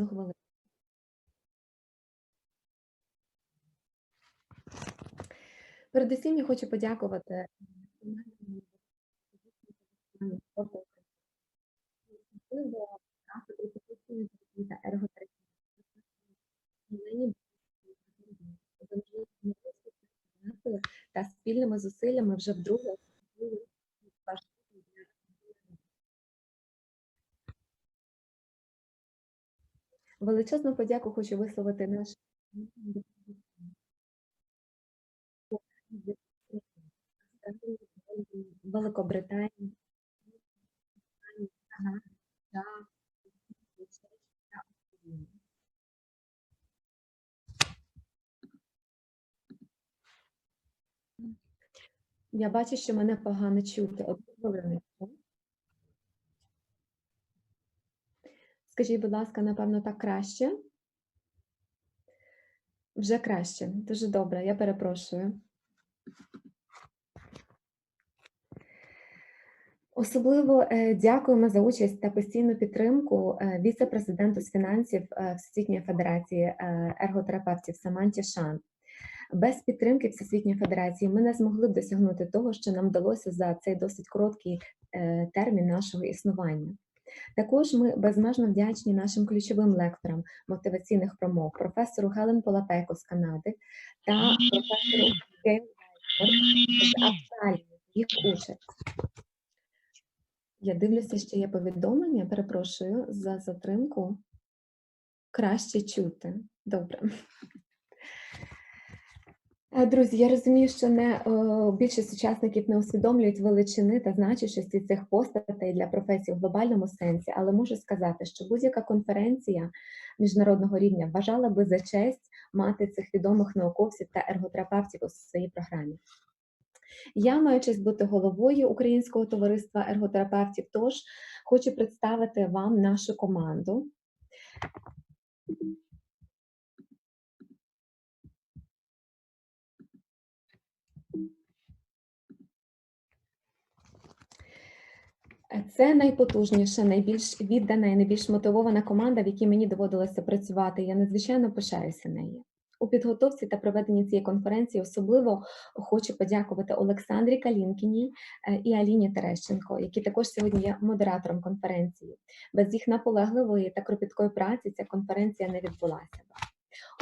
Хвилину. Передусім я хочу подякувати та спільними зусиллями вже вдруге величезну подяку хочу висловити нашим Великобританії, Канаді та Україні. Я бачу, що мене погано чути. Одну хвилиночку. Скажіть, будь ласка, напевно, так краще? Вже краще. Дуже добре, я перепрошую. Особливо дякуємо за участь та постійну підтримку віце-президенту з фінансів Всесвітньої федерації ерготерапевтів Саманті Шанн. Без підтримки Всесвітньої федерації ми не змогли б досягнути того, що нам вдалося за цей досить короткий термін нашого існування. Також ми безмежно вдячні нашим ключовим лекторам мотиваційних промов, професору Хелен Полапеко з Канади та професору Гейл з Австралії за їх участь. Я дивлюся, що є повідомлення, перепрошую за затримку. Краще чути. Добре. Друзі, я розумію, що більшість учасників не усвідомлюють величини та значущості цих постатей для професії в глобальному сенсі, але можу сказати, що будь-яка конференція міжнародного рівня вважала би за честь мати цих відомих науковців та ерготерапевтів у своїй програмі. Я маю честь бути головою Українського товариства ерготерапевтів, тож хочу представити вам нашу команду. Це найпотужніша, найбільш віддана і найбільш мотивована команда, в якій мені доводилося працювати. Я надзвичайно пишаюся нею. У підготовці та проведенні цієї конференції особливо хочу подякувати Олександрі Калінкіній і Аліні Терещенко, які також сьогодні є модератором конференції. Без їх наполегливої та кропіткої праці ця конференція не відбулася б.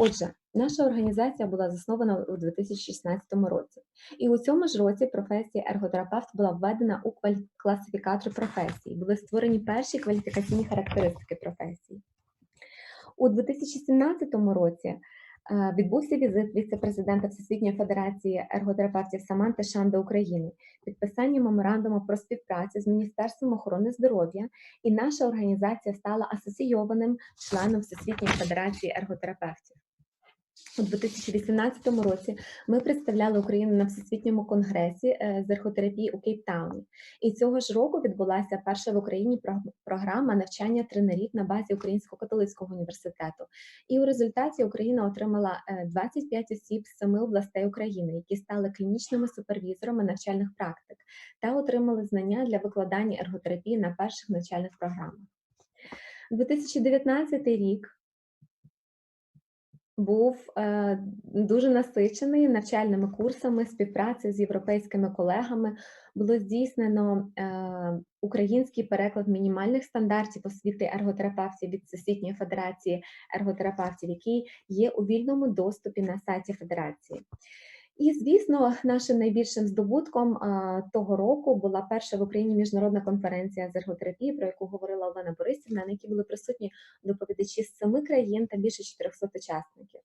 Отже, наша організація була заснована у 2016 році. І у цьому ж році професія ерготерапевт була введена у класифікатор професій. Були створені перші кваліфікаційні характеристики професії. У 2017 році відбувся візит віце-президента Всесвітньої федерації ерготерапевтів Саманти Шанн до України, підписання меморандуму про співпрацю з Міністерством охорони здоров'я, і наша організація стала асоційованим членом Всесвітньої федерації ерготерапевтів. У 2018 році ми представляли Україну на Всесвітньому конгресі з ерготерапії у Кейптауні. І цього ж року відбулася перша в Україні програма навчання тренерів на базі Українського католицького університету. І у результаті Україна отримала 25 осіб з 7 областей України, які стали клінічними супервізорами навчальних практик та отримали знання для викладання ерготерапії на перших навчальних програмах. 2019 рік був дуже насичений навчальними курсами, співпрацею з європейськими колегами. Було здійснено український переклад мінімальних стандартів освіти ерготерапевтів від Всесвітньої федерації ерготерапевтів, який є у вільному доступі на сайті Федерації. І, звісно, нашим найбільшим здобутком того року була перша в Україні міжнародна конференція з ерготерапії, про яку говорила Олена Борисівна, на якій були присутні доповідачі з 7 країн та більше 400 учасників.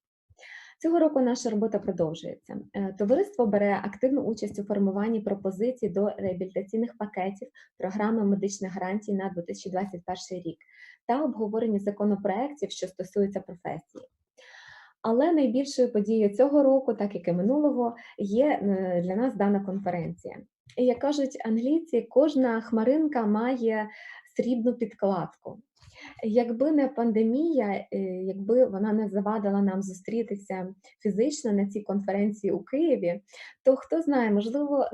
Цього року наша робота продовжується. Товариство бере активну участь у формуванні пропозицій до реабілітаційних пакетів програми медичних гарантій на 2021 рік та обговоренні законопроєктів, що стосуються професії. Але найбільшою подією цього року, так як і минулого, є для нас дана конференція. І, як кажуть англійці, кожна хмаринка має срібну підкладку. Якби не пандемія, якби вона не завадила нам зустрітися фізично на цій конференції у Києві, то хто знає, можливо,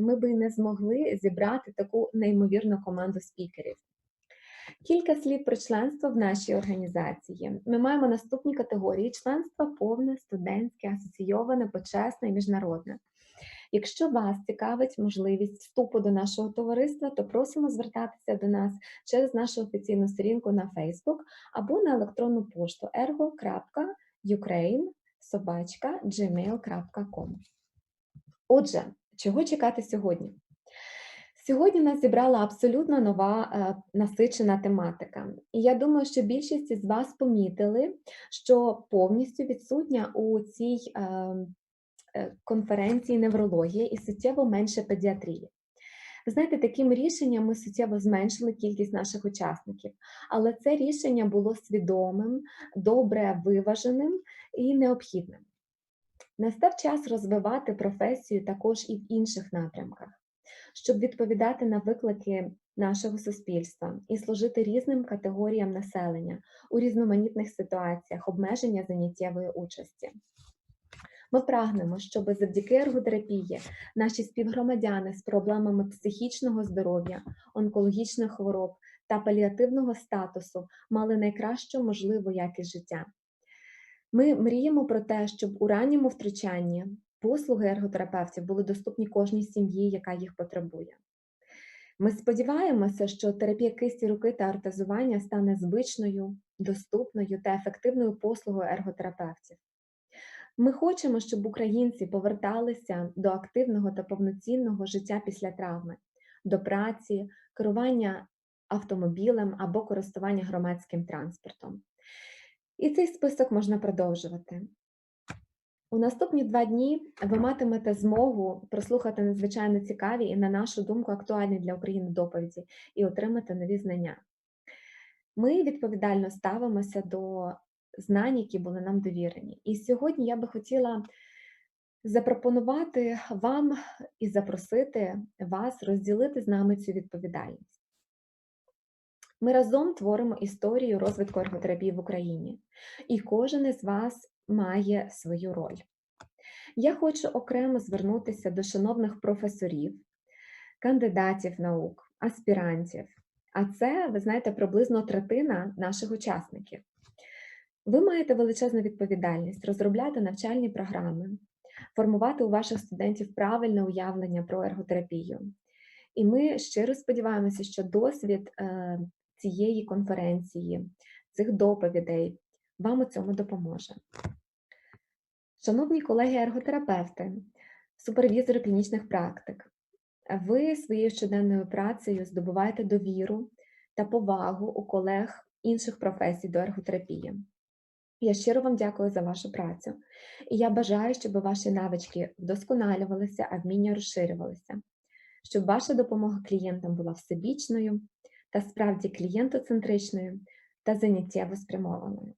ми би не змогли зібрати таку неймовірну команду спікерів. Кілька слів про членство в нашій організації. Ми маємо наступні категорії: членство повне, студентське, асоційоване, почесне і міжнародне. Якщо вас цікавить можливість вступу до нашого товариства, то просимо звертатися до нас через нашу офіційну сторінку на Facebook або на електронну пошту ergo.ukraine@gmail.com. Отже, чого чекати сьогодні? Сьогодні нас зібрала абсолютно нова насичена тематика. І я думаю, що більшість із вас помітили, що повністю відсутня у цій конференції неврологія і суттєво менше педіатрії. Ви знаєте, таким рішенням ми суттєво зменшили кількість наших учасників, але це рішення було свідомим, добре виваженим і необхідним. Настав час розвивати професію також і в інших напрямках, щоб відповідати на виклики нашого суспільства і служити різним категоріям населення у різноманітних ситуаціях обмеження заняттєвої участі. Ми прагнемо, щоб завдяки ерготерапії наші співгромадяни з проблемами психічного здоров'я, онкологічних хвороб та паліативного статусу мали найкращу можливу якість життя. Ми мріємо про те, щоб у ранньому втручанні послуги ерготерапевтів були доступні кожній сім'ї, яка їх потребує. Ми сподіваємося, що терапія кисті руки та ортезування стане звичною, доступною та ефективною послугою ерготерапевтів. Ми хочемо, щоб українці поверталися до активного та повноцінного життя після травми, до праці, керування автомобілем або користування громадським транспортом. І цей список можна продовжувати. У наступні 2 дні ви матимете змогу прослухати надзвичайно цікаві і, на нашу думку, актуальні для України доповіді і отримати нові знання. Ми відповідально ставимося до знань, які були нам довірені. І сьогодні я би хотіла запропонувати вам і запросити вас розділити з нами цю відповідальність. Ми разом творимо історію розвитку ерготерапії в Україні, і кожен із вас має свою роль. Я хочу окремо звернутися до шановних професорів, кандидатів наук, аспірантів, а це, ви знаєте, приблизно третина наших учасників. Ви маєте величезну відповідальність розробляти навчальні програми, формувати у ваших студентів правильне уявлення про ерготерапію. І ми щиро сподіваємося, що досвід цієї конференції, цих доповідей вам у цьому допоможе. Шановні колеги-ерготерапевти, супервізори клінічних практик, ви своєю щоденною працею здобуваєте довіру та повагу у колег інших професій до ерготерапії. Я щиро вам дякую за вашу працю, і я бажаю, щоб ваші навички вдосконалювалися, а вміння розширювалися, щоб ваша допомога клієнтам була всебічною та справді клієнтоцентричною та заняттєво спрямованою.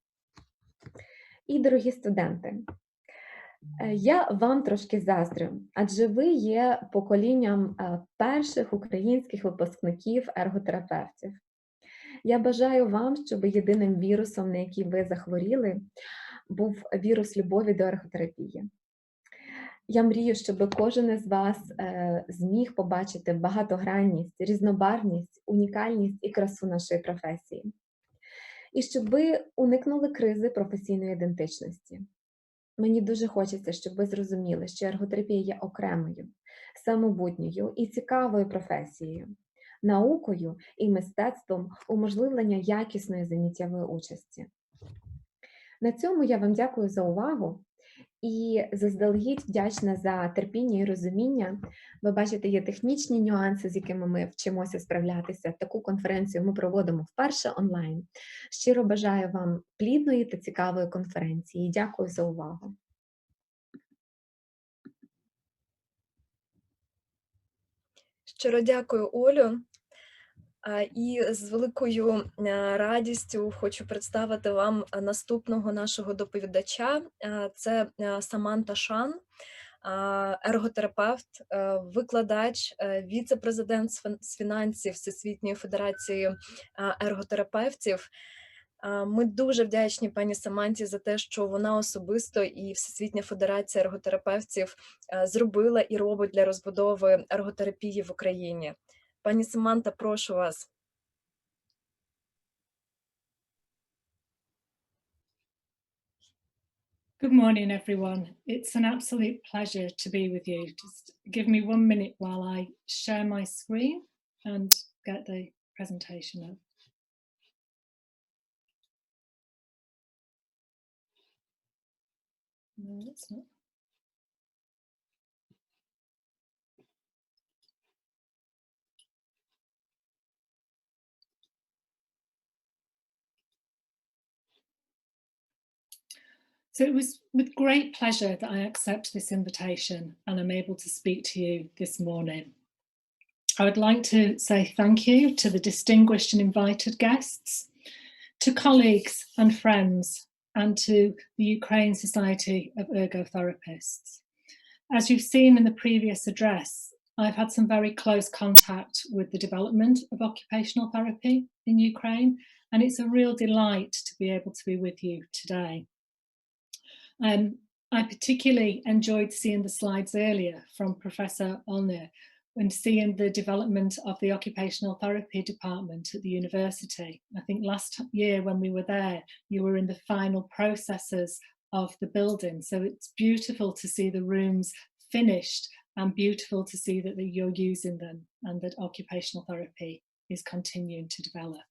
І, дорогі студенти, я вам трошки заздрю, адже ви є поколінням перших українських випускників ерготерапевтів. Я бажаю вам, щоб єдиним вірусом, на який ви захворіли, був вірус любові до ерготерапії. Я мрію, щоб кожен із вас зміг побачити багатогранність, різнобарвність, унікальність і красу нашої професії. І щоб ви уникнули кризи професійної ідентичності. Мені дуже хочеться, щоб ви зрозуміли, що ерготерапія є окремою, самобутньою і цікавою професією, наукою і мистецтвом уможливлення якісної заняттєвої участі. На цьому я вам дякую за увагу і заздалегідь вдячна за терпіння і розуміння. Ви бачите, є технічні нюанси, з якими ми вчимося справлятися. Таку конференцію ми проводимо вперше онлайн. Щиро бажаю вам плідної та цікавої конференції. Дякую за увагу. Щиро дякую, Олю. І з великою радістю хочу представити вам наступного нашого доповідача. Це Саманта Шанн, ерготерапевт, викладач, віце-президент з фінансів Всесвітньої федерації ерготерапевтів. Ми дуже вдячні пані Саманті за те, що вона особисто і Всесвітня федерація ерготерапевтів зробила і робить для розбудови ерготерапії в Україні. Пані Саманта, прошу вас. Good morning, everyone. It's an absolute pleasure to be with you. Just give me 1 minute while I share my screen and get the presentation up. No, it's not. So it was with great pleasure that I accept this invitation and I'm able to speak to you this morning. I would like to say thank you to the distinguished and invited guests, to colleagues and friends, and to the Ukraine Society of Ergotherapists. As you've seen in the previous address, I've had some very close contact with the development of occupational therapy in Ukraine, and it's a real delight to be able to be with you today. I particularly enjoyed seeing the slides earlier from Professor Olga and seeing the development of the occupational therapy department at the university. I think last year when we were there, you were in the final processes of the building. So it's beautiful to see the rooms finished and beautiful to see that you're using them and that occupational therapy is continuing to develop.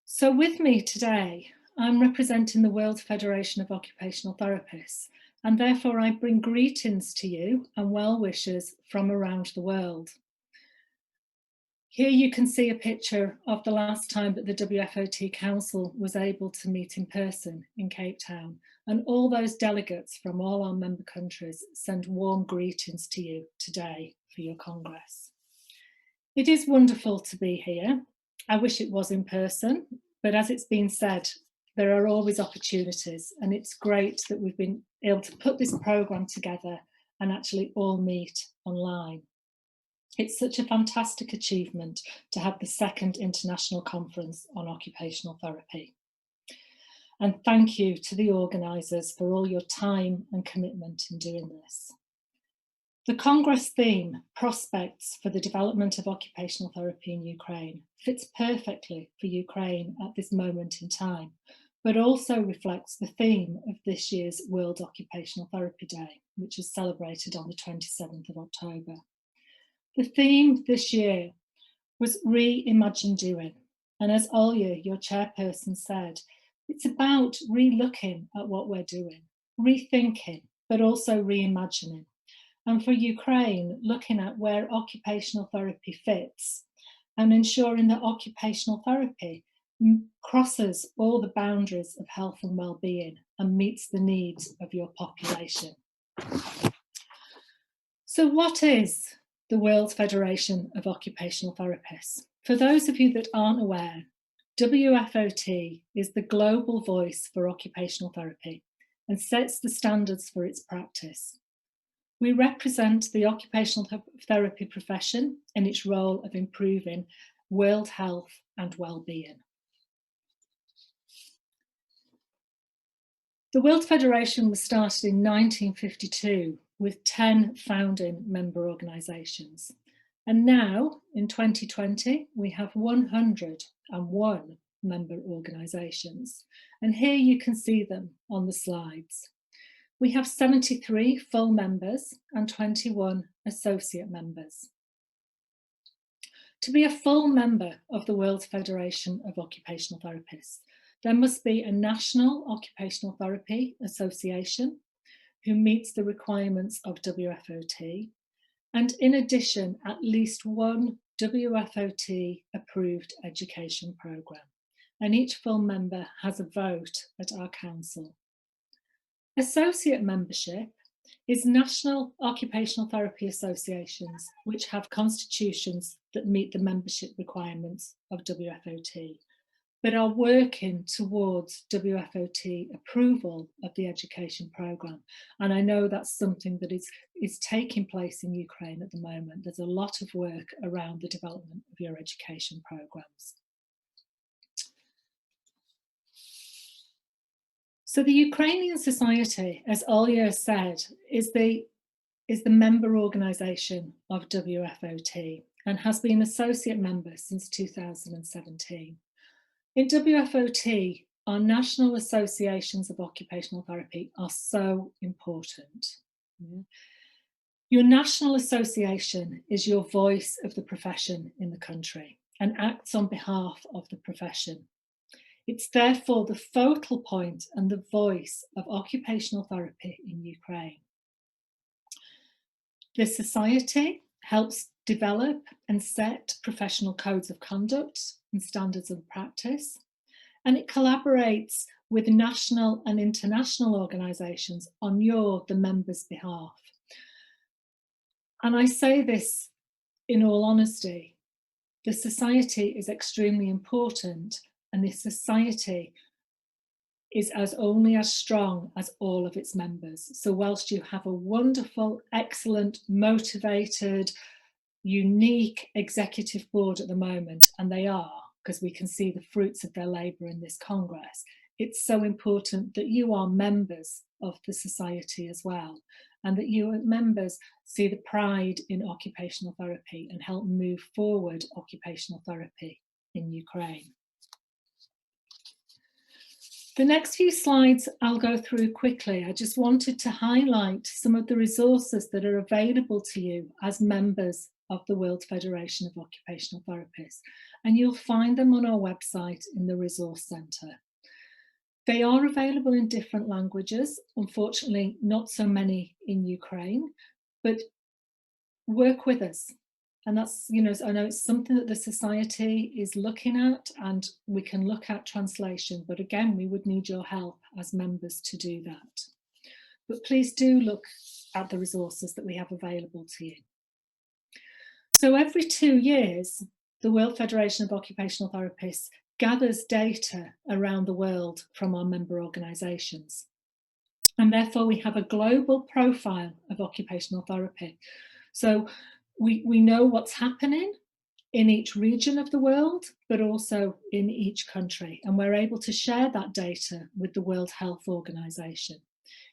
So with me today, I'm representing the World Federation of Occupational Therapists, and therefore I bring greetings to you and well wishes from around the world. Here you can see a picture of the last time that the WFOT Council was able to meet in person in Cape Town, and all those delegates from all our member countries send warm greetings to you today for your Congress. It is wonderful to be here. I wish it was in person, but as it's been said, there are always opportunities, and it's great that we've been able to put this programme together and actually all meet online. It's such a fantastic achievement to have the second International Conference on Occupational Therapy. And thank you to the organisers for all your time and commitment in doing this. The Congress theme, Prospects for the Development of Occupational Therapy in Ukraine, fits perfectly for Ukraine at this moment in time, but also reflects the theme of this year's World Occupational Therapy Day, which is celebrated on the 27th of October. The theme this year was Reimagine Doing, and as Olga, your chairperson, said, it's about re-looking at what we're doing, rethinking, but also reimagining. And for Ukraine, looking at where occupational therapy fits and ensuring that occupational therapy crosses all the boundaries of health and well-being and meets the needs of your population. So what is the World Federation of Occupational Therapists? For those of you that aren't aware, WFOT is the global voice for occupational therapy and sets the standards for its practice. We represent the occupational therapy profession in its role of improving world health and well-being. The World Federation was started in 1952 with 10 founding member organisations. And now, in 2020, we have 101 member organisations. And here you can see them on the slides. We have 73 full members and 21 associate members. To be a full member of the World Federation of Occupational Therapists, there must be a National Occupational Therapy Association who meets the requirements of WFOT, and in addition, at least one WFOT approved education programme. And each full member has a vote at our council. Associate membership is national occupational therapy associations which have constitutions that meet the membership requirements of WFOT, but are working towards WFOT approval of the education programme. And I know that's something that is taking place in Ukraine at the moment. There's a lot of work around the development of your education programmes. So the Ukrainian Society, as Olga said, is the member organisation of WFOT and has been associate member since 2017. In WFOT, our national associations of occupational therapy are so important. Your national association is your voice of the profession in the country and acts on behalf of the profession. It's therefore the focal point and the voice of occupational therapy in Ukraine. The society helps develop and set professional codes of conduct and standards of practice, and it collaborates with national and international organisations on the members' behalf. And I say this in all honesty, the society is extremely important, and the society is only as strong as all of its members. So whilst you have a wonderful, excellent, motivated, unique executive board at the moment, and they are, because we can see the fruits of their labour in this Congress, it's so important that you are members of the society as well, and that you members see the pride in occupational therapy and help move forward occupational therapy in Ukraine. The next few slides I'll go through quickly. I just wanted to highlight some of the resources that are available to you as members of the World Federation of Occupational Therapists, and you'll find them on our website in the Resource Centre. They are available in different languages, unfortunately not so many in Ukraine, but work with us. And that's, I know it's something that the society is looking at, and we can look at translation, but again, we would need your help as members to do that. But please do look at the resources that we have available to you. So every 2 years, the World Federation of Occupational Therapists gathers data around the world from our member organisations. And therefore we have a global profile of occupational therapy. So we know what's happening in each region of the world, but also in each country. And we're able to share that data with the World Health Organization.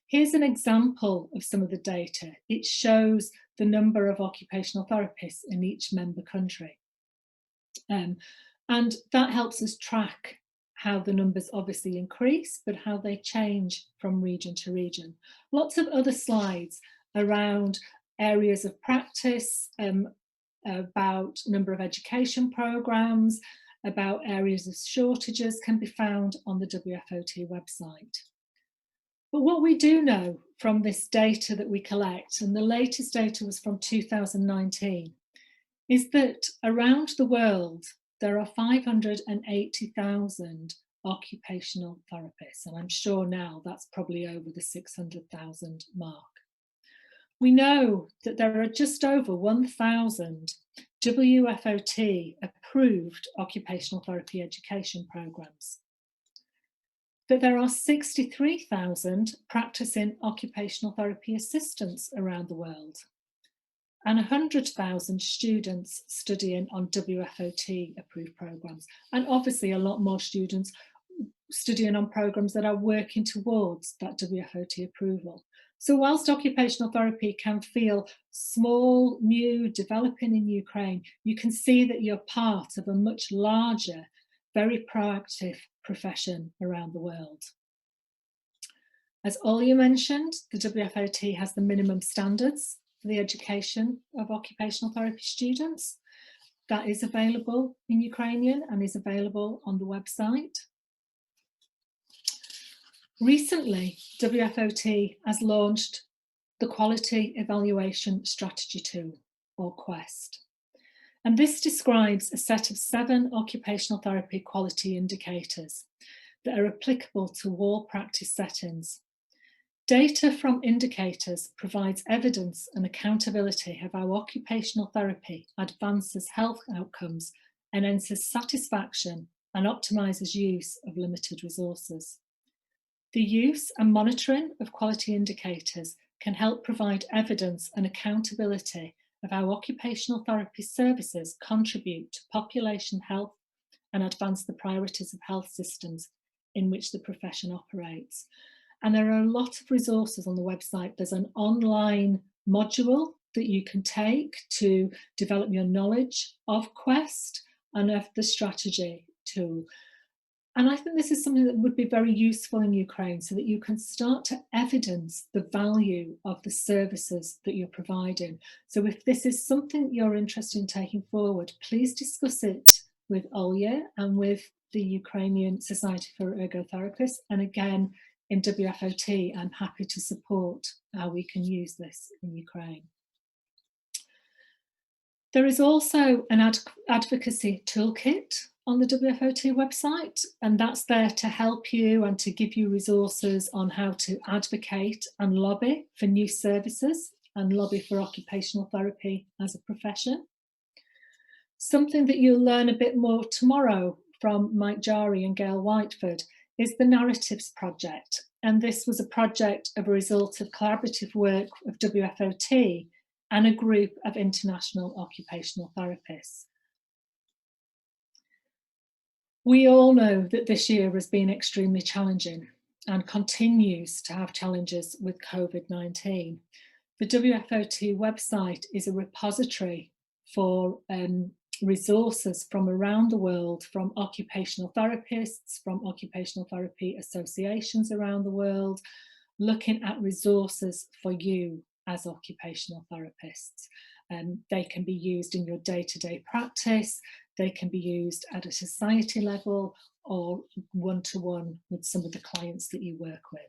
Here's an example of some of the data. It shows the number of occupational therapists in each member country. And that helps us track how the numbers obviously increase, but how they change from region to region. Lots of other slides around areas of practice, about number of education programs, about areas of shortages can be found on the WFOT website. But what we do know from this data that we collect, and the latest data was from 2019, is that around the world there are 580,000 occupational therapists, and I'm sure now that's probably over the 600,000 mark. We know that there are just over 1,000 WFOT approved occupational therapy education programs, that there are 63,000 practicing occupational therapy assistants around the world, and 100,000 students studying on WFOT approved programs, and obviously a lot more students studying on programs that are working towards that WFOT approval. So whilst occupational therapy can feel small, new, developing in Ukraine, you can see that you're part of a much larger, very proactive profession around the world. As Olga mentioned, the WFOT has the minimum standards for the education of occupational therapy students. That is available in Ukrainian and is available on the website. Recently, WFOT has launched the Quality Evaluation Strategy Tool, or QUEST. And this describes a set of 7 occupational therapy quality indicators that are applicable to all practice settings. Data from indicators provides evidence and accountability of how occupational therapy advances health outcomes, enhances satisfaction, and optimises use of limited resources. The use and monitoring of quality indicators can help provide evidence and accountability of how occupational therapy services contribute to population health and advance the priorities of health systems in which the profession operates. And there are a lot of resources on the website. There's an online module that you can take to develop your knowledge of QUEST and of the strategy tool. And I think this is something that would be very useful in Ukraine so that you can start to evidence the value of the services that you're providing. So if this is something you're interested in taking forward, please discuss it with Olga and with the Ukrainian Society for Ergotherapists. And again, in WFOT, I'm happy to support how we can use this in Ukraine. There is also an advocacy toolkit on the WFOT website, and that's there to help you and to give you resources on how to advocate and lobby for new services and lobby for occupational therapy as a profession. Something that you'll learn a bit more tomorrow from Mike Jari and Gail Whiteford is the Narratives Project. And this was a project of a result of collaborative work of WFOT and a group of international occupational therapists. We all know that this year has been extremely challenging and continues to have challenges with COVID-19. The WFOT website is a repository for resources from around the world, from occupational therapists, from occupational therapy associations around the world, looking at resources for you as occupational therapists. They can be used in your day-to-day practice, they can be used at a society level or one-to-one with some of the clients that you work with.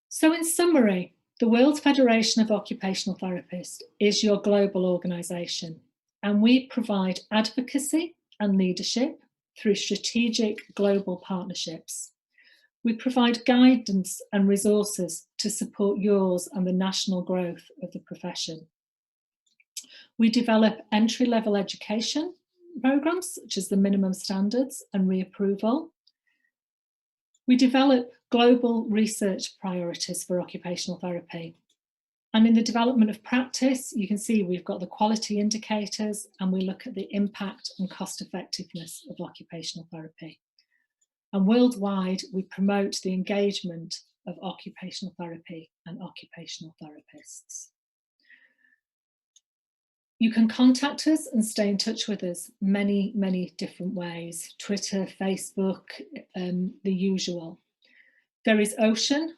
So in summary, the World Federation of Occupational Therapists is your global organisation, and we provide advocacy and leadership through strategic global partnerships. We provide guidance and resources to support yours and the national growth of the profession. We develop entry-level education programmes, such as the minimum standards and reapproval. We develop global research priorities for occupational therapy. And in the development of practice, you can see we've got the quality indicators and we look at the impact and cost effectiveness of occupational therapy. And worldwide, we promote the engagement of occupational therapy and occupational therapists. You can contact us and stay in touch with us many, many different ways. Twitter, Facebook, the usual. There is Ocean,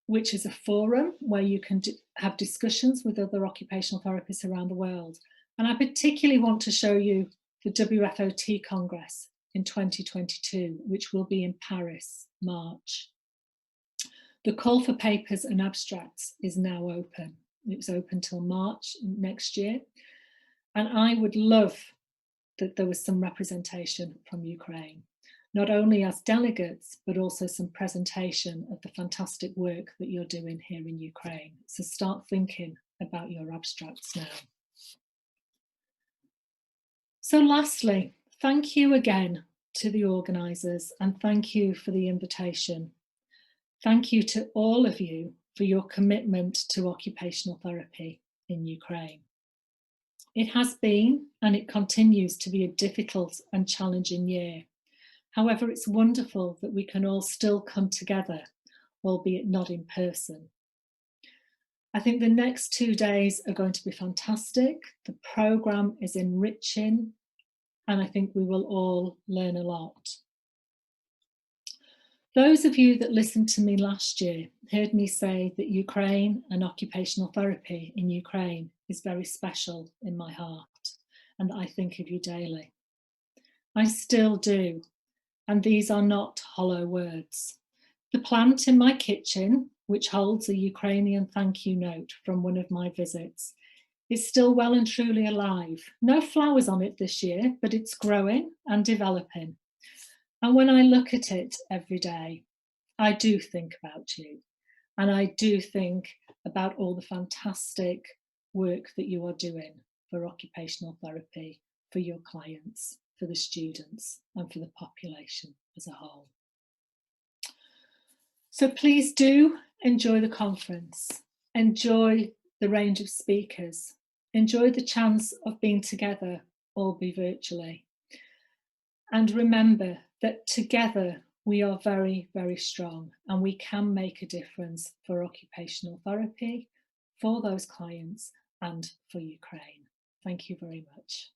which is a forum where you can have discussions with other occupational therapists around the world. And I particularly want to show you the WFOT Congress in 2022, which will be in Paris, March. The call for papers and abstracts is now open. It's open till March next year. And I would love that there was some representation from Ukraine, not only as delegates, but also some presentation of the fantastic work that you're doing here in Ukraine. So start thinking about your abstracts now. So lastly, thank you again to the organisers and thank you for the invitation. Thank you to all of you for your commitment to occupational therapy in Ukraine. It has been and it continues to be a difficult and challenging year. However, it's wonderful that we can all still come together, albeit not in person. I think the next 2 days are going to be fantastic. The programme is enriching, and I think we will all learn a lot. Those of you that listened to me last year heard me say that Ukraine and occupational therapy in Ukraine is very special in my heart, and I think of you daily. I still do, and these are not hollow words. The plant in my kitchen, which holds a Ukrainian thank you note from one of my visits, is still well and truly alive. No flowers on it this year, but it's growing and developing. And when I look at it every day, I do think about you. And I do think about all the fantastic work that you are doing for occupational therapy, for your clients, for the students, and for the population as a whole. So please do enjoy the conference, enjoy the range of speakers, enjoy the chance of being together, albeit virtually. And remember that together we are very, very strong and we can make a difference for occupational therapy, for those clients and for Ukraine. Thank you very much.